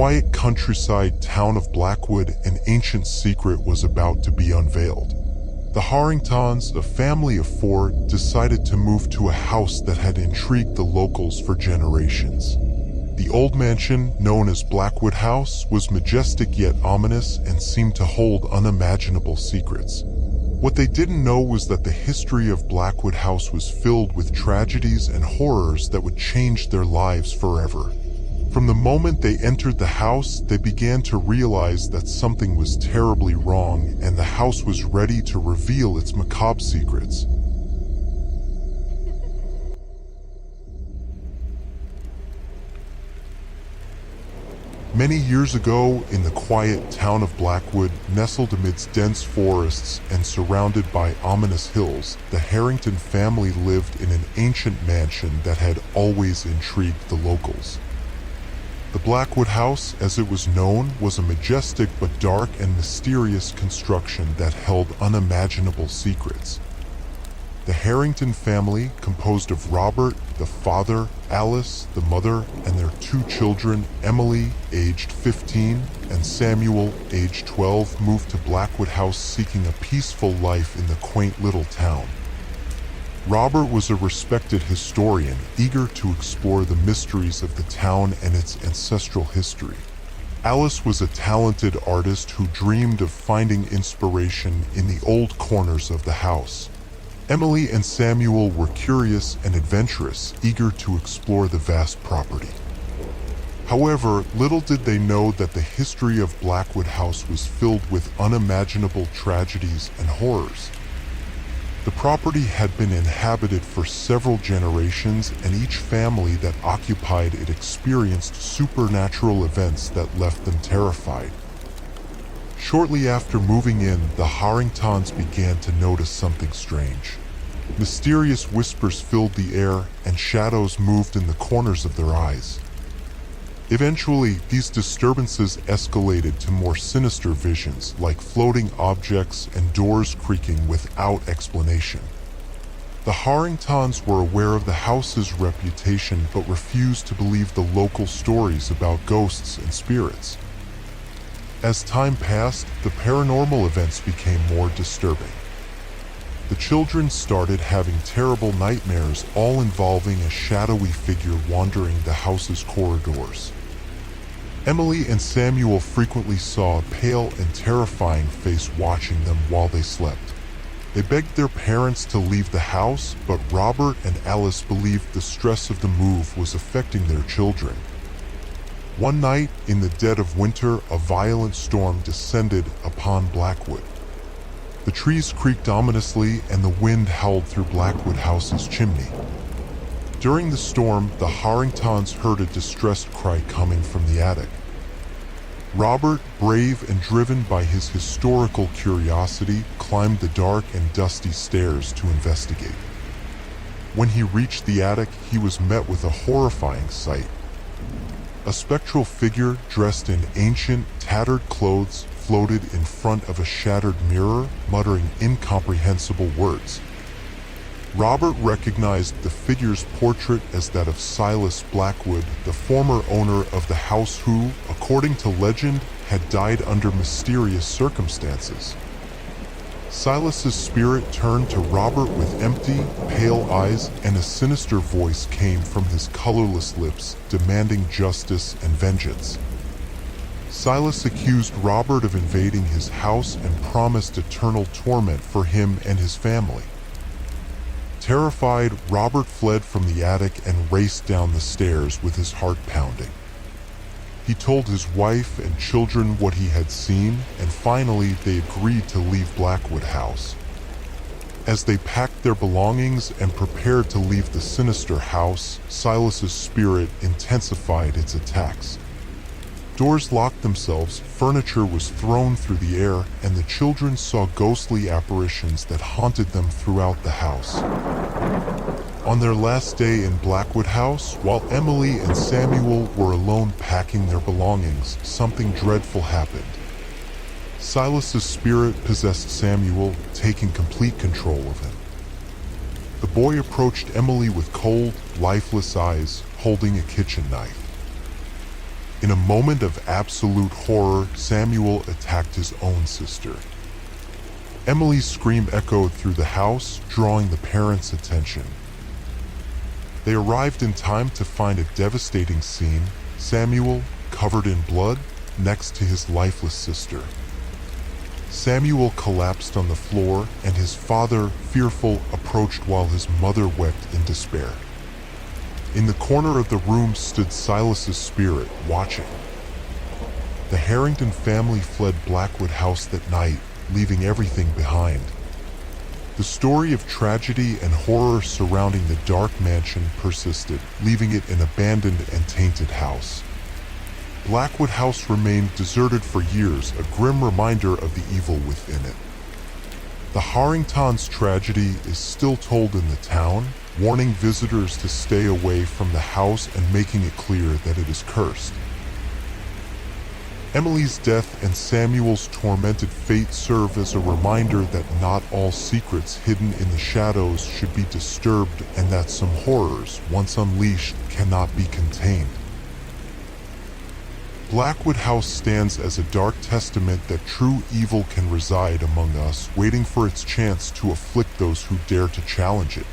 quiet countryside town of Blackwood, an ancient secret was about to be unveiled. The Harringtons, a family of 4, decided to move to a house that had intrigued the locals for generations. The old mansion, known as Blackwood House, was majestic yet ominous and seemed to hold unimaginable secrets. What they didn't know was that the history of Blackwood House was filled with tragedies and horrors that would change their lives forever. From the moment they entered the house, they began to realize that something was terribly wrong, and the house was ready to reveal its macabre secrets. Many years ago, in the quiet town of Blackwood, nestled amidst dense forests and surrounded by ominous hills, the Harrington family lived in an ancient mansion that had always intrigued the locals. The Blackwood House, as it was known, was a majestic but dark and mysterious construction that held unimaginable secrets. The Harrington family, composed of Robert, the father, Alice, the mother, and their 2 children, Emily, aged 15, and Samuel, aged 12, moved to Blackwood House seeking a peaceful life in the quaint little town. Robert was a respected historian, eager to explore the mysteries of the town and its ancestral history. Alice was a talented artist who dreamed of finding inspiration in the old corners of the house. Emily and Samuel were curious and adventurous, eager to explore the vast property. However, little did they know that the history of Blackwood House was filled with unimaginable tragedies and horrors. The property had been inhabited for several generations, and each family that occupied it experienced supernatural events that left them terrified. Shortly after moving in, the Harringtons began to notice something strange. Mysterious whispers filled the air, and shadows moved in the corners of their eyes. Eventually, these disturbances escalated to more sinister visions, like floating objects and doors creaking without explanation. The Harringtons were aware of the house's reputation but refused to believe the local stories about ghosts and spirits. As time passed, the paranormal events became more disturbing. The children started having terrible nightmares, all involving a shadowy figure wandering the house's corridors. Emily and Samuel frequently saw a pale and terrifying face watching them while they slept. They begged their parents to leave the house, but Robert and Alice believed the stress of the move was affecting their children. One night, in the dead of winter, a violent storm descended upon Blackwood. The trees creaked ominously and the wind howled through Blackwood House's chimney. During the storm, the Harringtons heard a distressed cry coming from the attic. Robert, brave and driven by his historical curiosity, climbed the dark and dusty stairs to investigate. When he reached the attic, he was met with a horrifying sight. A spectral figure dressed in ancient, tattered clothes floated in front of a shattered mirror, muttering incomprehensible words. Robert recognized the figure's portrait as that of Silas Blackwood, the former owner of the house who, according to legend, had died under mysterious circumstances. Silas's spirit turned to Robert with empty, pale eyes, and a sinister voice came from his colorless lips, demanding justice and vengeance. Silas accused Robert of invading his house and promised eternal torment for him and his family. Terrified, Robert fled from the attic and raced down the stairs with his heart pounding. He told his wife and children what he had seen, and finally they agreed to leave Blackwood House. As they packed their belongings and prepared to leave the sinister house, Silas's spirit intensified its attacks. Doors locked themselves, furniture was thrown through the air, and the children saw ghostly apparitions that haunted them throughout the house. On their last day in Blackwood House, while Emily and Samuel were alone packing their belongings, something dreadful happened. Silas's spirit possessed Samuel, taking complete control of him. The boy approached Emily with cold, lifeless eyes, holding a kitchen knife. In a moment of absolute horror, Samuel attacked his own sister. Emily's scream echoed through the house, drawing the parents' attention. They arrived in time to find a devastating scene: Samuel, covered in blood, next to his lifeless sister. Samuel collapsed on the floor, and his father, fearful, approached while his mother wept in despair. In the corner of the room stood Silas's spirit, watching. The Harrington family fled Blackwood House that night, leaving everything behind. The story of tragedy and horror surrounding the dark mansion persisted, leaving it an abandoned and tainted house. Blackwood House remained deserted for years, a grim reminder of the evil within it. The Harringtons' tragedy is still told in the town, warning visitors to stay away from the house and making it clear that it is cursed. Emily's death and Samuel's tormented fate serve as a reminder that not all secrets hidden in the shadows should be disturbed, and that some horrors, once unleashed, cannot be contained. Blackwood House stands as a dark testament that true evil can reside among us, waiting for its chance to afflict those who dare to challenge it.